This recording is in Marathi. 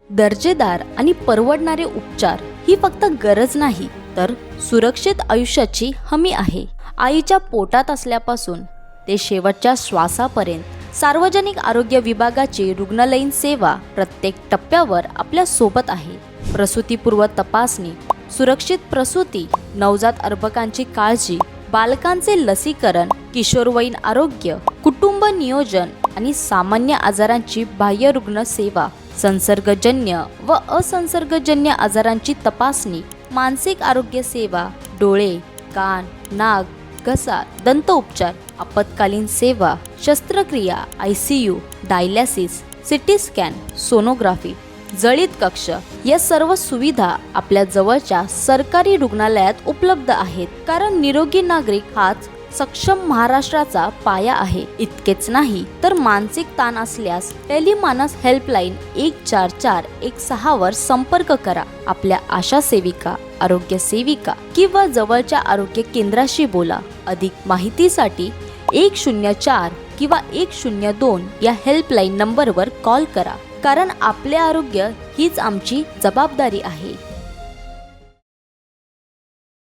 दर्जेदार आणि परवडणारे उपचार ही फक्त गरज नाही तर सुरक्षित आयुष्याची हमी आहे। आईच्या पोटात असल्यापासून ते शेवटच्या श्वासापर्यंत सार्वजनिक आरोग्य विभागाची रुग्णालयीन सेवा प्रत्येक टप्प्यावर आपल्या सोबत आहे। प्रसूतीपूर्व तपासणी, सुरक्षित प्रसूती, नवजात अर्भकांची काळजी, बालकांचे लसीकरण, किशोरवयीन आरोग्य, कुटुंब नियोजन आणि सामान्य आजारांची बाह्य रुग्ण सेवा, संसर्गजन्य व असंसर्गजन्य आजारांची तपासणी, मानसिक आरोग्य सेवा, डोळे, कान, नाक, घसा, दंत उपचार, आपत्कालीन सेवा, शस्त्रक्रिया, ICU, dialysis, CT scan, sonography, जळीत कक्ष या सर्व सुविधा आपल्या जवळच्या सरकारी रुग्णालयात उपलब्ध आहेत। कारण निरोगी नागरिक हाच सक्षम महाराष्ट्राचा पाया आहे। इतकेच नाही तर मानसिक ताण असल्यास टेलिमानस हेल्पलाईन 1441 वर संपर्क करा। आपल्या आशा सेविका, आरोग्य सेविका किंवा जवळच्या आरोग्य केंद्राशी बोला। अधिक माहितीसाठी 104 किंवा 102 या हेल्पलाईन नंबरवर कॉल करा। कारण आपले आरोग्य हीच आमची जबाबदारी आहे।